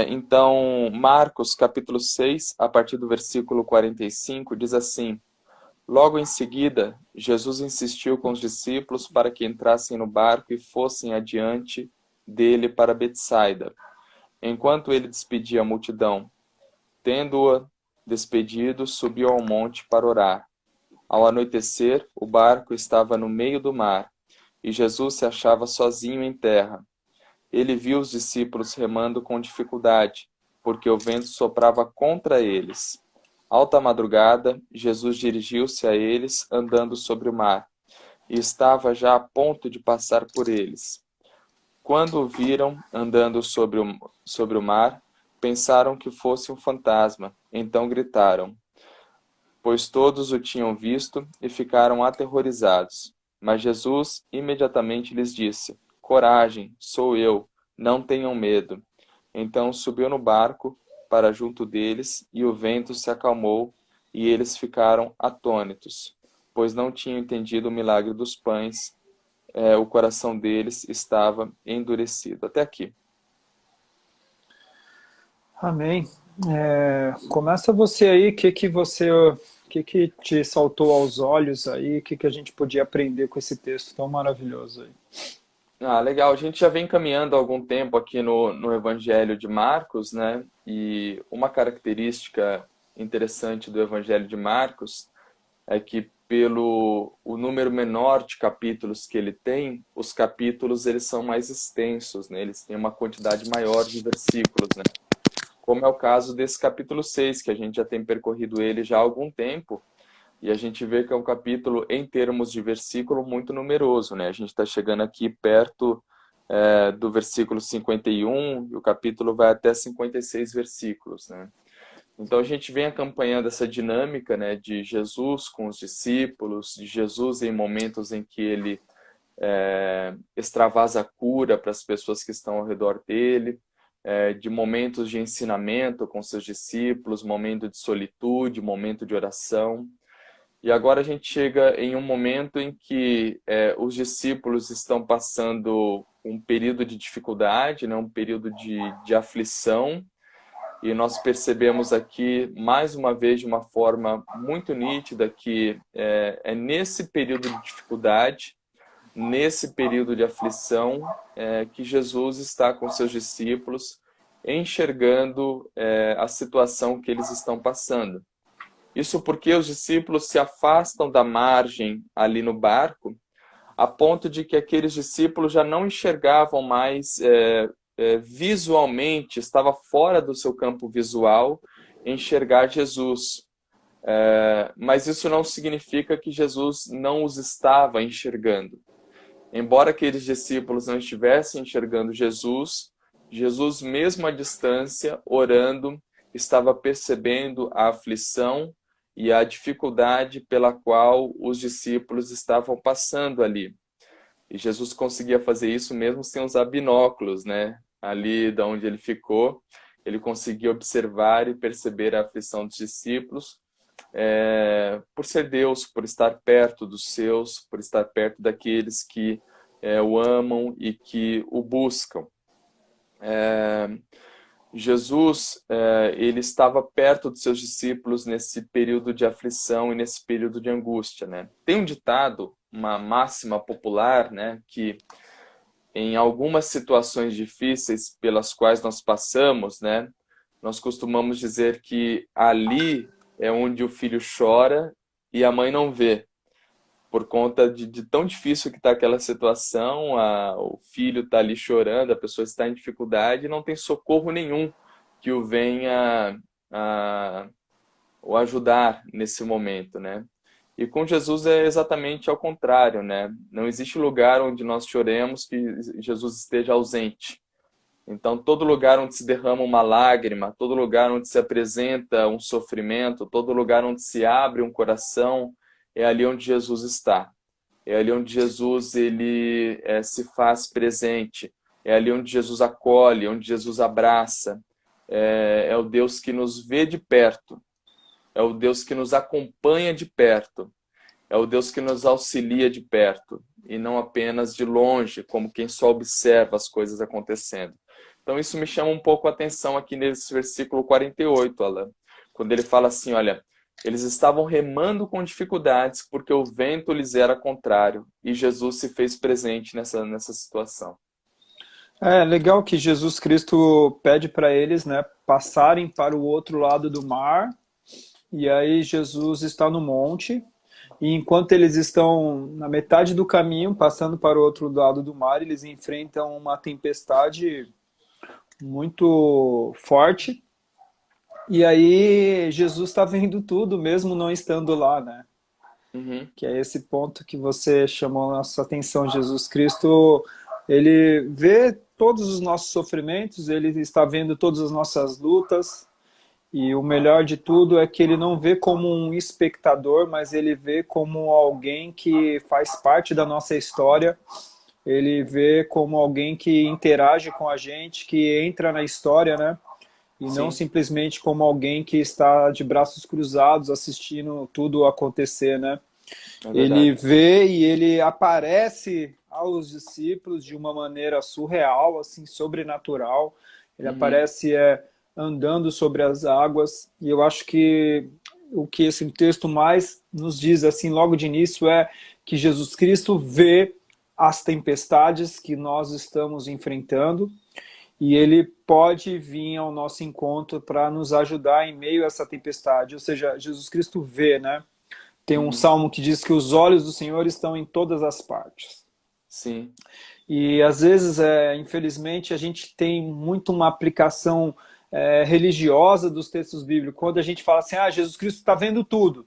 Então, Marcos, capítulo 6, a partir do versículo 45, diz assim: Logo em seguida, Jesus insistiu com os discípulos para que entrassem no barco e fossem adiante dele para Betsaida, enquanto ele despedia a multidão. Tendo-a despedido, subiu ao monte para orar. Ao anoitecer, o barco estava no meio do mar, e Jesus se achava sozinho em terra. Ele viu os discípulos remando com dificuldade, porque o vento soprava contra eles. Alta madrugada, Jesus dirigiu-se a eles andando sobre o mar, e estava já a ponto de passar por eles. Quando o viram andando sobre o mar, pensaram que fosse um fantasma, então gritaram, pois todos o tinham visto e ficaram aterrorizados. Mas Jesus imediatamente lhes disse: Coragem, sou eu, não tenham medo. Então subiu no barco para junto deles, e o vento se acalmou, e eles ficaram atônitos, pois não tinham entendido o milagre dos pães. O coração deles estava endurecido. Até aqui. Amém. Começa você aí, o que te saltou aos olhos aí, o que a gente podia aprender com esse texto tão maravilhoso aí? Ah, legal. A gente já vem caminhando há algum tempo aqui no Evangelho de Marcos, né? E uma característica interessante do Evangelho de Marcos é que pelo o número menor de capítulos que ele tem, os capítulos eles são mais extensos, né? Eles têm uma quantidade maior de versículos, né? Como é o caso desse capítulo 6 que a gente já tem percorrido ele já há algum tempo, e a gente vê que é um capítulo, em termos de versículo, muito numeroso, né? A gente está chegando aqui perto do versículo 51, e o capítulo vai até 56 versículos, né? Então a gente vem acompanhando essa dinâmica, né, de Jesus com os discípulos, de Jesus em momentos em que ele extravasa a cura para as pessoas que estão ao redor dele, de momentos de ensinamento com seus discípulos, momento de solitude, momento de oração. E agora a gente chega em um momento em que os discípulos estão passando um período de dificuldade, né, um período de aflição, e nós percebemos aqui, mais uma vez, de uma forma muito nítida, que é nesse período de dificuldade, nesse período de aflição, que Jesus está com seus discípulos, enxergando a situação que eles estão passando. Isso porque os discípulos se afastam da margem ali no barco, a ponto de que aqueles discípulos já não enxergavam mais visualmente, estava fora do seu campo visual, enxergar Jesus. Mas isso não significa que Jesus não os estava enxergando. Embora aqueles discípulos não estivessem enxergando Jesus, Jesus, mesmo à distância, orando, estava percebendo a aflição e a dificuldade pela qual os discípulos estavam passando ali. E Jesus conseguia fazer isso mesmo sem usar binóculos, né? Ali de onde ele ficou, ele conseguia observar e perceber a aflição dos discípulos, por ser Deus, por estar perto dos seus, por estar perto daqueles que o amam e que o buscam. Jesus, ele estava perto dos seus discípulos nesse período de aflição e nesse período de angústia, né? Tem um ditado, uma máxima popular, né, que em algumas situações difíceis pelas quais nós passamos, né, nós costumamos dizer que ali é onde o filho chora e a mãe não vê. Por conta de tão difícil que está aquela situação, o filho está ali chorando, a pessoa está em dificuldade e não tem socorro nenhum que o venha a, o ajudar nesse momento, né? E com Jesus é exatamente ao contrário, né? Não existe lugar onde nós choremos que Jesus esteja ausente. Então, todo lugar onde se derrama uma lágrima, todo lugar onde se apresenta um sofrimento, todo lugar onde se abre um coração, é ali onde Jesus está. É ali onde Jesus ele se faz presente. É ali onde Jesus acolhe, onde Jesus abraça. É o Deus que nos vê de perto. É o Deus que nos acompanha de perto. É o Deus que nos auxilia de perto. E não apenas de longe, como quem só observa as coisas acontecendo. Então isso me chama um pouco a atenção aqui nesse versículo 48, Alan, quando ele fala assim, olha, eles estavam remando com dificuldades porque o vento lhes era contrário e Jesus se fez presente nessa situação. É legal que Jesus Cristo pede para eles, né, passarem para o outro lado do mar, e aí Jesus está no monte, e enquanto eles estão na metade do caminho, passando para o outro lado do mar, eles enfrentam uma tempestade muito forte, e aí Jesus está vendo tudo, mesmo não estando lá, né? Uhum, Que é esse ponto que você chamou a nossa atenção. Jesus Cristo, ele vê todos os nossos sofrimentos, ele está vendo todas as nossas lutas, e o melhor de tudo é que ele não vê como um espectador, mas ele vê como alguém que faz parte da nossa história, ele vê como alguém que interage com a gente, que entra na história, né? E não sim, simplesmente como alguém que está de braços cruzados assistindo tudo acontecer, né? é Ele verdade. vê e ele aparece aos discípulos de uma maneira surreal, assim, sobrenatural. Ele Uhum, aparece andando sobre as águas. E eu acho que o que esse texto mais nos diz, assim, logo de início, é que Jesus Cristo vê as tempestades que nós estamos enfrentando e ele pode vir ao nosso encontro para nos ajudar em meio a essa tempestade. Ou seja, Jesus Cristo vê, né? Tem um uhum, salmo que diz que os olhos do Senhor estão em todas as partes. sim, E às vezes, infelizmente, a gente tem muito uma aplicação religiosa dos textos bíblicos. Quando a gente fala assim, Jesus Cristo está vendo tudo,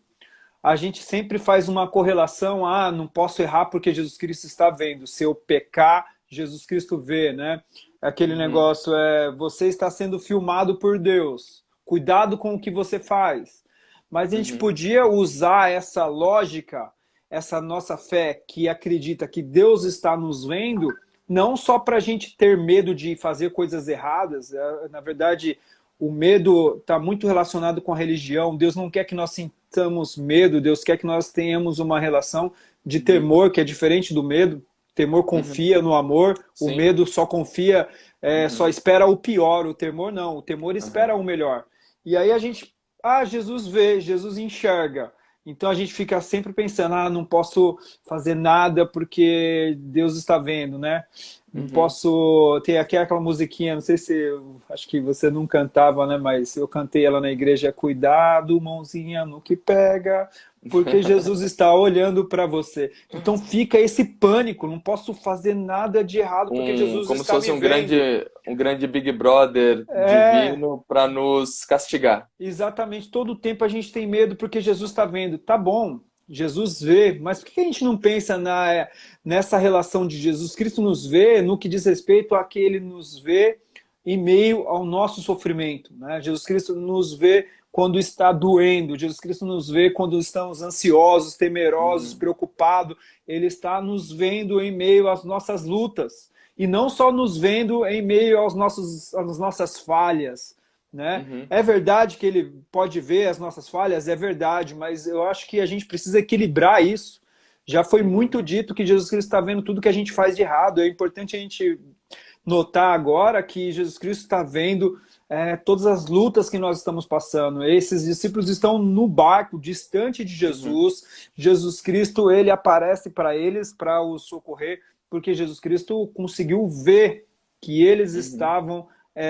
a gente sempre faz uma correlação, não posso errar porque Jesus Cristo está vendo. Se eu pecar, Jesus Cristo vê, né? Aquele uhum, negócio você está sendo filmado por Deus. Cuidado com o que você faz. Mas a gente uhum, podia usar essa lógica, essa nossa fé que acredita que Deus está nos vendo, não só para a gente ter medo de fazer coisas erradas. Na verdade, o medo está muito relacionado com a religião. Deus não quer que nós sintamos medo, Deus quer que nós tenhamos uma relação de uhum, temor, que é diferente do medo. O temor uhum, confia no amor, o sim, medo só confia, só uhum, espera o pior, o temor não, o temor espera uhum, o melhor. E aí a gente, Jesus vê, Jesus enxerga. Então a gente fica sempre pensando, não posso fazer nada porque Deus está vendo, né? Não uhum. posso ter aquela musiquinha, não sei se acho que você não cantava, né? Mas eu cantei ela na igreja, cuidado, mãozinha no que pega, porque Jesus está olhando para você. Então fica esse pânico, não posso fazer nada de errado porque Jesus Como se está fosse me vendo. um grande Big Brother É, divino para nos castigar. exatamente, todo o tempo a gente tem medo porque Jesus está vendo. Tá bom, Jesus vê, mas por que a gente não pensa nessa relação de Jesus Cristo nos vê no que diz respeito a que ele nos vê em meio ao nosso sofrimento, né? Jesus Cristo nos vê quando está doendo, Jesus Cristo nos vê quando estamos ansiosos, temerosos, Uhum, preocupados. Ele está nos vendo em meio às nossas lutas e não só nos vendo em meio às nossas falhas, né? uhum, É verdade que ele pode ver as nossas falhas, é verdade, mas eu acho que a gente precisa equilibrar isso. Já foi uhum, muito dito que Jesus Cristo está vendo tudo que a gente faz de errado. É importante a gente notar agora que Jesus Cristo está vendo todas as lutas que nós estamos passando. Esses discípulos estão no barco, distante de uhum, Jesus. Jesus Cristo, ele aparece para eles para os socorrer, porque Jesus Cristo conseguiu ver que eles uhum, estavam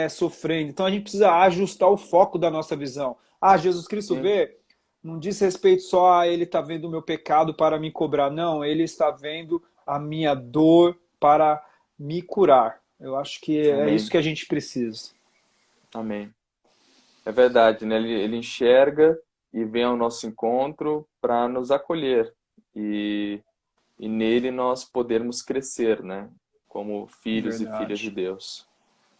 sofrendo. Então a gente precisa ajustar o foco da nossa visão. Jesus Cristo sim, vê, não diz respeito só a ele está vendo o meu pecado para me cobrar, não, ele está vendo a minha dor para me curar. Eu acho que é isso amém, que a gente precisa. amém. É verdade, né? Ele enxerga e vem ao nosso encontro para nos acolher e, e nele nós podermos crescer, né? Como filhos e filhas de Verdade. Deus.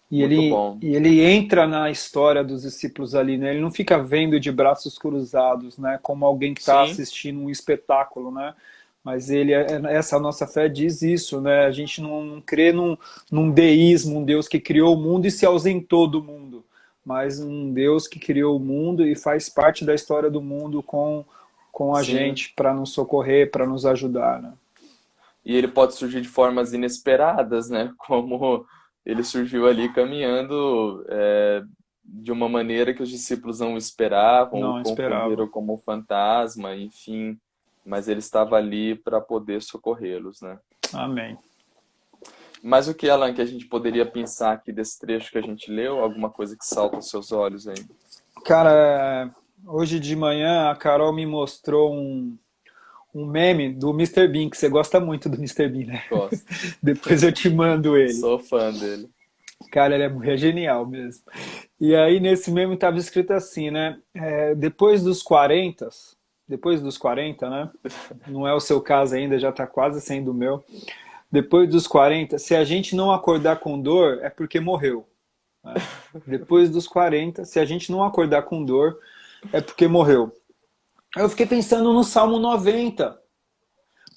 E Muito ele, bom. e ele entra na história dos discípulos ali, né? Ele não fica vendo de braços cruzados, né? Como alguém que está Sim, assistindo um espetáculo, né? Mas essa nossa fé diz isso, né? A gente não crê num deísmo, um Deus que criou o mundo e se ausentou do mundo, mas um Deus que criou o mundo e faz parte da história do mundo com a sim. gente para nos socorrer, para nos ajudar, né? E ele pode surgir de formas inesperadas, né? Como ele surgiu ali caminhando de uma maneira que os discípulos não esperavam, o Não esperava. confundiram como um fantasma, enfim, mas ele estava ali para poder socorrê-los, né? Amém. Mas o que, Alan, que a gente poderia pensar aqui desse trecho que a gente leu? Alguma coisa que salta aos seus olhos aí? Cara, hoje de manhã a Carol me mostrou um meme do Mister Bean, que você gosta muito do Mister Bean, né? Gosto. Depois eu te mando ele. Sou fã dele. Cara, é genial mesmo. E aí nesse meme estava escrito assim, né? Depois dos 40, né? Não é o seu caso ainda, já está quase sendo o meu. Depois dos 40, se a gente não acordar com dor, é porque morreu. Né? Depois dos 40, se a gente não acordar com dor, é porque morreu. Aí eu fiquei pensando no Salmo 90,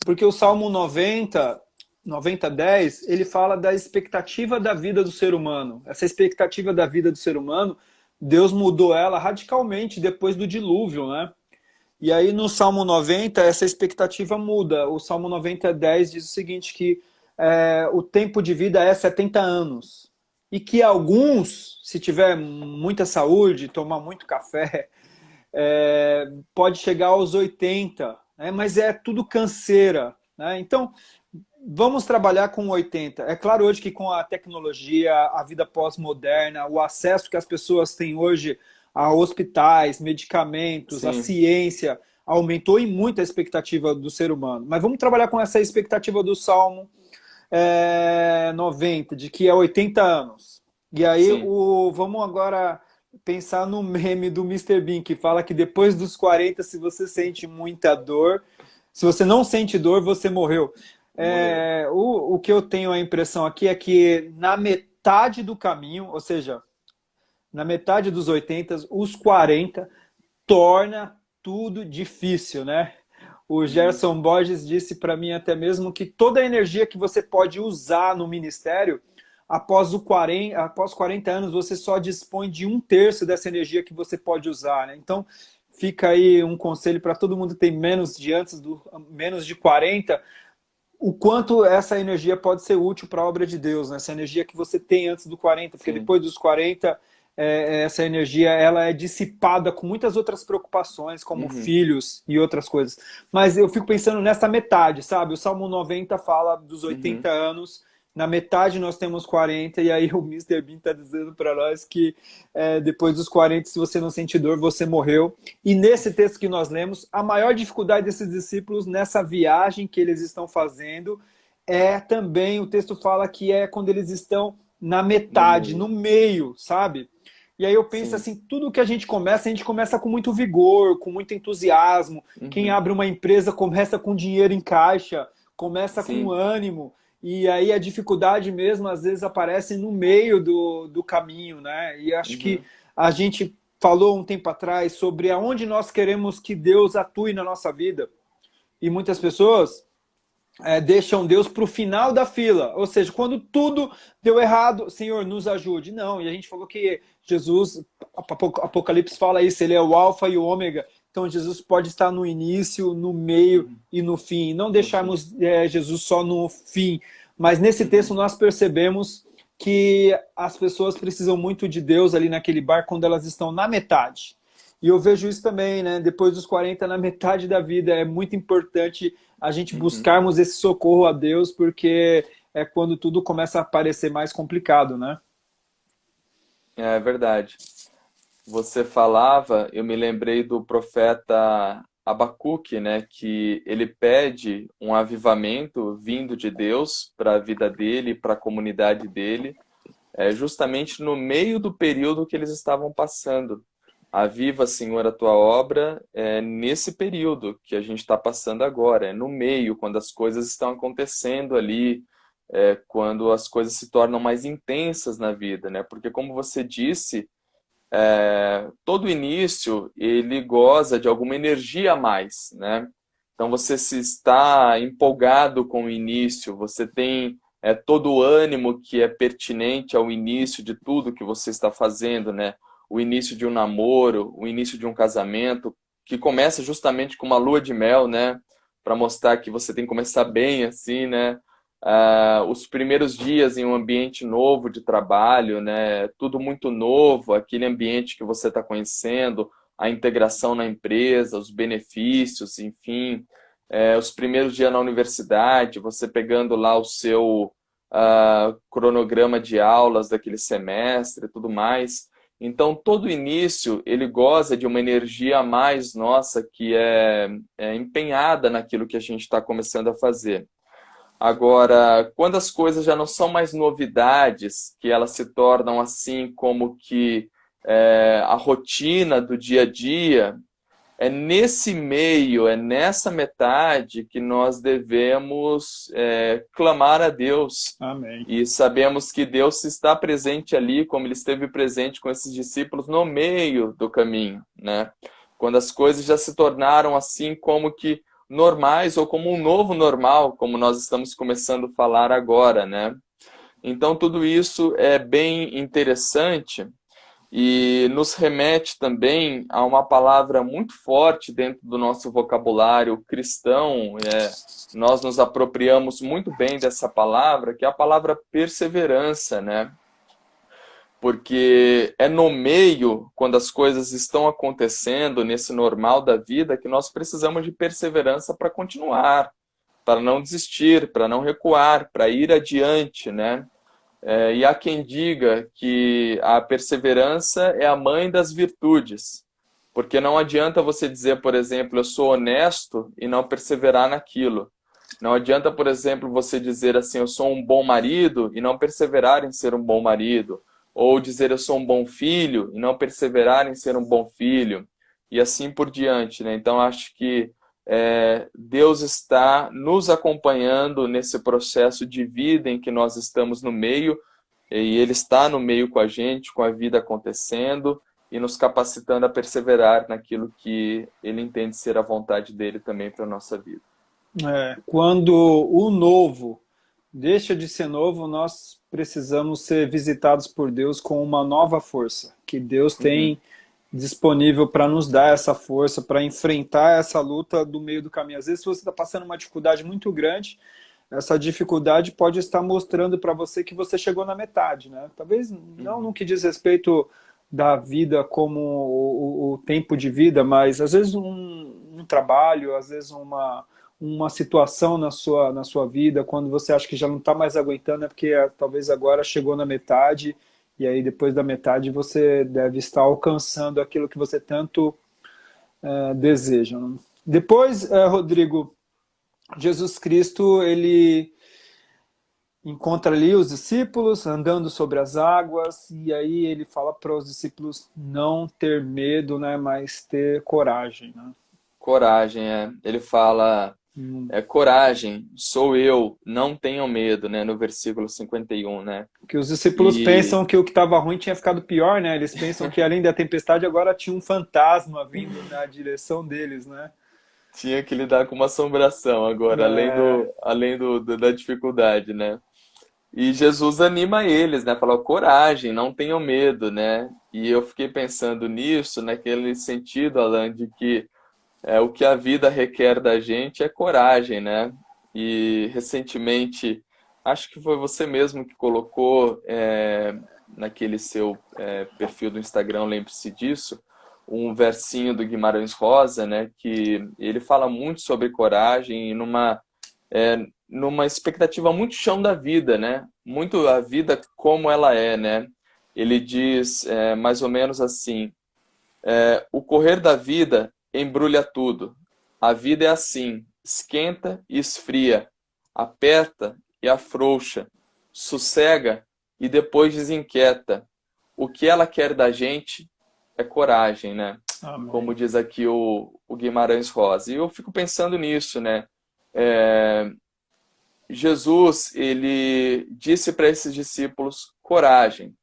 porque o Salmo 90, 10, ele fala da expectativa da vida do ser humano. Essa expectativa da vida do ser humano, Deus mudou ela radicalmente depois do dilúvio, né? E aí no Salmo 90, essa expectativa muda. O Salmo 90, 10 diz o seguinte, que o tempo de vida é 70 anos. E que alguns, se tiver muita saúde, tomar muito café, pode chegar aos 80, né? Mas é tudo canseira. Né? Então, vamos trabalhar com 80. É claro hoje que com a tecnologia, a vida pós-moderna, o acesso que as pessoas têm hoje a hospitais, medicamentos, a Sim, ciência, aumentou em muito a expectativa do ser humano. Mas vamos trabalhar com essa expectativa do Salmo 90, de que é 80 anos. E aí sim. vamos agora pensar no meme do Mister Bean, que fala que depois dos 40, se você sente muita dor, se você não sente dor, você morreu. Morreu. O que eu tenho a impressão aqui é que na metade do caminho, ou seja, na metade dos 80, os 40 torna tudo difícil, né? O Gerson Isso. Borges disse para mim até mesmo que toda a energia que você pode usar no ministério, após 40 anos, você só dispõe de um terço dessa energia que você pode usar. Né? Então, fica aí um conselho para todo mundo que tem menos de 40, o quanto essa energia pode ser útil para a obra de Deus, né? Essa energia que você tem antes do 40, porque Sim. depois dos 40, essa energia ela é dissipada com muitas outras preocupações, como Uhum. filhos e outras coisas. Mas eu fico pensando nessa metade, sabe? O Salmo 90 fala dos Uhum. 80 anos, na metade nós temos 40, e aí o Mister Bean está dizendo para nós que depois dos 40, se você não sente dor, você morreu. E nesse texto que nós lemos, a maior dificuldade desses discípulos nessa viagem que eles estão fazendo também, o texto fala que é quando eles estão na No metade, no meio. meio, sabe? E aí eu penso Sim. assim, tudo que a gente começa com muito vigor, com muito entusiasmo. Quem Uhum. abre uma empresa começa com dinheiro em caixa, começa com Sim. ânimo. E aí a dificuldade mesmo, às vezes, aparece no meio do caminho, né? E acho que Uhum. a gente falou um tempo atrás sobre aonde nós queremos que Deus atue na nossa vida. E muitas pessoas deixam Deus para o final da fila. Ou seja, quando tudo deu errado, Senhor, nos ajude. Não, e a gente falou que Jesus, Apocalipse fala isso, ele é o alfa e o ômega. Então Jesus pode estar no início, no meio Uhum. e no fim. Não No fim. deixarmos Jesus só no fim. Mas nesse texto Uhum. nós percebemos que as pessoas precisam muito de Deus ali naquele bar quando elas estão na metade. E eu vejo isso também, né? Depois dos 40, na metade da vida, é muito importante a gente Uhum. buscarmos esse socorro a Deus, porque é quando tudo começa a parecer mais complicado, né? É verdade. Você falava, eu me lembrei do profeta Abacuque, né, que ele pede um avivamento vindo de Deus para a vida dele, para a comunidade dele, justamente no meio do período que eles estavam passando. Aviva, Senhor, a tua obra nesse período que a gente está passando agora, no meio, quando as coisas estão acontecendo ali, quando as coisas se tornam mais intensas na vida, né? Porque como você disse, todo início ele goza de alguma energia a mais, né? Então você se está empolgado com o início, você tem todo o ânimo que é pertinente ao início de tudo que você está fazendo, né? O início de um namoro, o início de um casamento, que começa justamente com uma lua de mel, né? Para mostrar que você tem que começar bem, assim, né? os primeiros dias em um ambiente novo de trabalho, né? Tudo muito novo, aquele ambiente que você está conhecendo, a integração na empresa, os benefícios, enfim, os primeiros dias na universidade, você pegando lá o seu cronograma de aulas daquele semestre e tudo mais. Então, todo início, ele goza de uma energia a mais nossa que é empenhada naquilo que a gente está começando a fazer. Agora, quando as coisas já não são mais novidades, que elas se tornam assim como que a rotina do dia a dia, é nesse meio, é nessa metade que nós devemos clamar a Deus. Amém. E sabemos que Deus está presente ali, como Ele esteve presente com esses discípulos no meio do caminho, né? Quando as coisas já se tornaram assim como que normais ou como um novo normal, como nós estamos começando a falar agora, né? Então tudo isso é bem interessante e nos remete também a uma palavra muito forte dentro do nosso vocabulário cristão. Nós nos apropriamos muito bem dessa palavra, que é a palavra perseverança, né? Porque é no meio, quando as coisas estão acontecendo, nesse normal da vida, que nós precisamos de perseverança para continuar, para não desistir, para não recuar, para ir adiante, né? E há quem diga que a perseverança é a mãe das virtudes, porque não adianta você dizer, por exemplo, eu sou honesto e não perseverar naquilo. Não adianta, por exemplo, você dizer assim, eu sou um bom marido e não perseverar em ser um bom marido. Ou dizer eu sou um bom filho e não perseverar em ser um bom filho. E assim por diante, né? Então acho que Deus está nos acompanhando nesse processo de vida em que nós estamos no meio, e Ele está no meio com a gente, com a vida acontecendo, e nos capacitando a perseverar naquilo que Ele entende ser a vontade dEle também para a nossa vida. Quando o novo deixa de ser novo, nós precisamos ser visitados por Deus com uma nova força, que Deus tem disponível para nos dar essa força, para enfrentar essa luta do meio do caminho. Às vezes, se você está passando uma dificuldade muito grande, essa dificuldade pode estar mostrando para você que você chegou na metade, né? Talvez não no que diz respeito da vida como o tempo de vida, mas às vezes um trabalho, às vezes uma situação na sua vida, quando você acha que já não está mais aguentando, é porque talvez agora chegou na metade, e aí depois da metade você deve estar alcançando aquilo que você tanto deseja. Né? Depois, Rodrigo, Jesus Cristo, ele encontra ali os discípulos andando sobre as águas, e aí ele fala para os discípulos não ter medo, né, mas ter coragem. Né? Coragem, Ele fala, coragem, sou eu, não tenham medo, né, no versículo 51, né? Que os discípulos pensam que o que estava ruim tinha ficado pior, né? Eles pensam que além da tempestade agora tinha um fantasma vindo na direção deles, né? Tinha que lidar com uma assombração agora, além da dificuldade, né? E Jesus anima eles, né? Fala, coragem, não tenham medo, né? E eu fiquei pensando nisso, naquele sentido, Alan, de que o que a vida requer da gente é coragem, né? E recentemente, acho que foi você mesmo que colocou naquele seu perfil do Instagram, lembre-se disso, um versinho do Guimarães Rosa, né? Que ele fala muito sobre coragem e numa expectativa muito chão da vida, né? Muito a vida como ela é, né? Ele diz mais ou menos assim, o correr da vida embrulha tudo. A vida é assim, esquenta e esfria, aperta e afrouxa, sossega e depois desinquieta. O que ela quer da gente é coragem, né? Amém. Como diz aqui o Guimarães Rosa. E eu fico pensando nisso, né? Jesus, ele disse para esses discípulos coragem.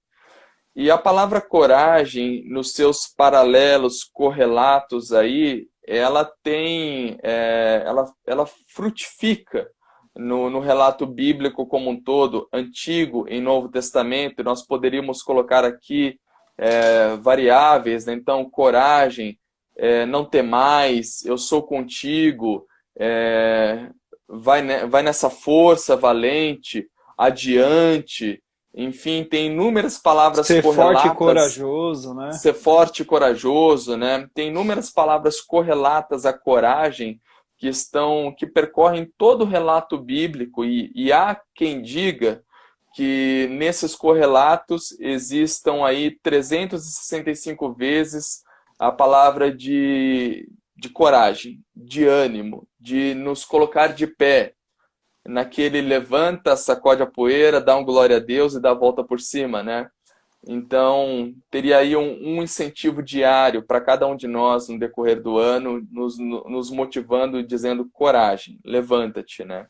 E a palavra coragem, nos seus paralelos, correlatos aí, ela tem, ela frutifica no relato bíblico como um todo, Antigo e Novo Testamento. Nós poderíamos colocar aqui variáveis, né? Então, coragem, não temais, eu sou contigo, vai nessa força valente, adiante, enfim, tem inúmeras palavras Ser forte e correlatas. corajoso, né? Ser forte e corajoso, né? Tem inúmeras palavras correlatas à coragem que percorrem todo o relato bíblico e há quem diga que nesses correlatos existam aí 365 vezes a palavra de coragem, de ânimo, de nos colocar de pé. Naquele levanta, sacode a poeira, dá um glória a Deus e dá a volta por cima, né? Então, teria aí um incentivo diário para cada um de nós no decorrer do ano, nos motivando, dizendo coragem, levanta-te, né?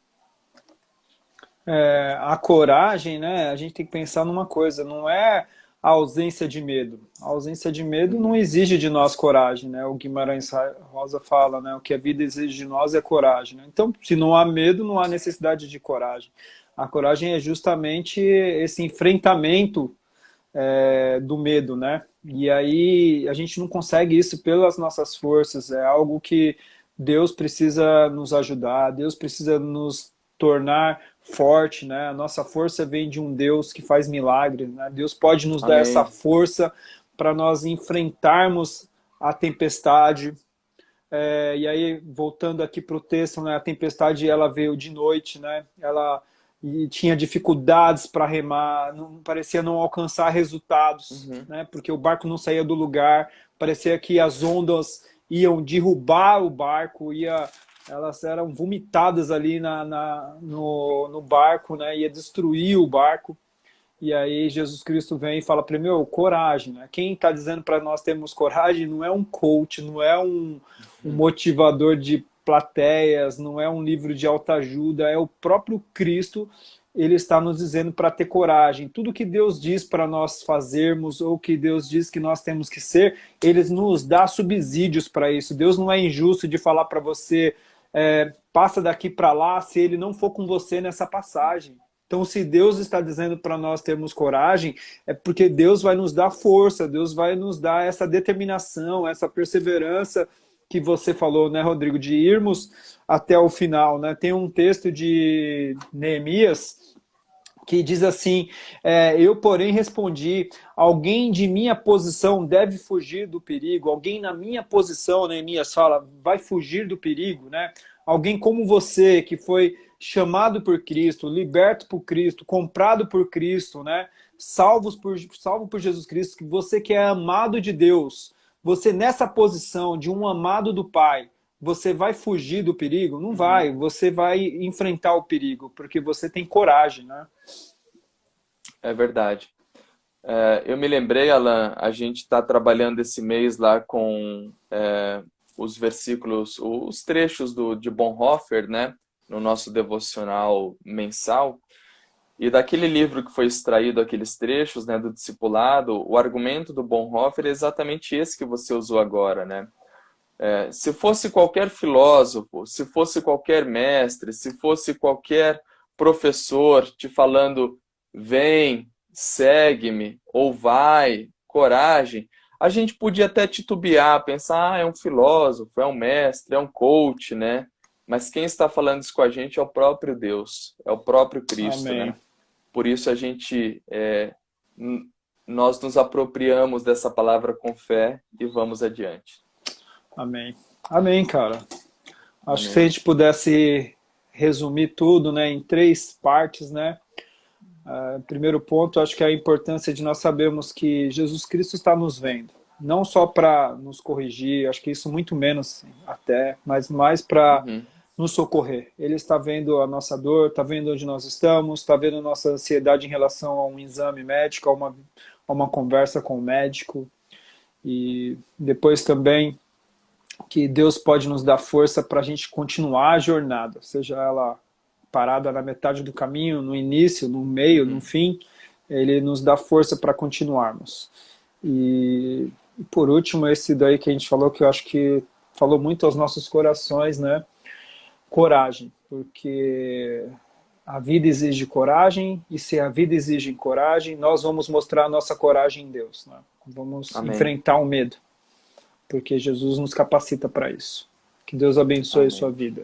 A coragem, né? A gente tem que pensar numa coisa, não é a ausência de medo. A ausência de medo não exige de nós coragem, né? O Guimarães Rosa fala, né? O que a vida exige de nós é coragem, né? Então, se não há medo, não há necessidade de coragem. A coragem é justamente esse enfrentamento do medo, né? E aí a gente não consegue isso pelas nossas forças, é algo que Deus precisa nos ajudar, Deus precisa nos tornar forte, né? A nossa força vem de um Deus que faz milagres, né? Deus pode nos dar essa Amém. força para nós enfrentarmos a tempestade. E aí, voltando aqui para o texto, né? A tempestade ela veio de noite, né? Ela e tinha dificuldades para remar, não, parecia não alcançar resultados, Uhum. né? Porque o barco não saía do lugar, parecia que as ondas iam derrubar o barco, elas eram vomitadas ali no barco, né? Ia destruir o barco. E aí Jesus Cristo vem e fala para mim, coragem, né? Quem está dizendo para nós termos coragem não é um coach, não é um motivador de plateias, não é um livro de autoajuda, é o próprio Cristo. Ele está nos dizendo para ter coragem. Tudo que Deus diz para nós fazermos ou que Deus diz que nós temos que ser, Ele nos dá subsídios para isso. Deus não é injusto de falar para você passa daqui para lá se Ele não for com você nessa passagem. Então, se Deus está dizendo para nós termos coragem, é porque Deus vai nos dar força, Deus vai nos dar essa determinação, essa perseverança que você falou, né, Rodrigo, de irmos até o final, né? Tem um texto de Neemias que diz assim, eu, porém, respondi, alguém de minha posição deve fugir do perigo, alguém na minha posição, Neemias fala, vai fugir do perigo, né? Alguém como você, que foi chamado por Cristo, liberto por Cristo, comprado por Cristo, né? Salvo por Jesus Cristo, que você que é amado de Deus, você nessa posição de um amado do Pai, você vai fugir do perigo? Não vai, você vai enfrentar o perigo, porque você tem coragem, né? É verdade. Eu me lembrei, Alan, a gente está trabalhando esse mês lá com os versículos, os trechos de Bonhoeffer, né? No nosso devocional mensal. E daquele livro que foi extraído aqueles trechos, né, do discipulado, o argumento do Bonhoeffer é exatamente esse que você usou agora, né? Se fosse qualquer filósofo, se fosse qualquer mestre, se fosse qualquer professor te falando, vem, segue-me, ou vai, coragem, a gente podia até titubear, pensar, é um filósofo, é um mestre, é um coach, né? Mas quem está falando isso com a gente é o próprio Deus, é o próprio Cristo, Amém. né? Por isso nós nos apropriamos dessa palavra com fé e vamos adiante. Amém. Amém, cara. Acho que se a Amém. gente pudesse resumir tudo, né, em 3 partes, né? Primeiro ponto, acho que é a importância de nós sabermos que Jesus Cristo está nos vendo. Não só para nos corrigir, acho que isso muito menos até, mas mais para Uhum. nos socorrer. Ele está vendo a nossa dor, está vendo onde nós estamos, está vendo a nossa ansiedade em relação a um exame médico, a uma conversa com o médico. E depois também que Deus pode nos dar força para a gente continuar a jornada, seja ela parada na metade do caminho, no início, no meio, no fim, Ele nos dá força para continuarmos. E por último, esse daí que a gente falou, que eu acho que falou muito aos nossos corações, né? Coragem, porque a vida exige coragem, e se a vida exige coragem, nós vamos mostrar a nossa coragem em Deus, né? Vamos Amém. enfrentar o medo, porque Jesus nos capacita para isso. Que Deus abençoe a Amém. sua vida.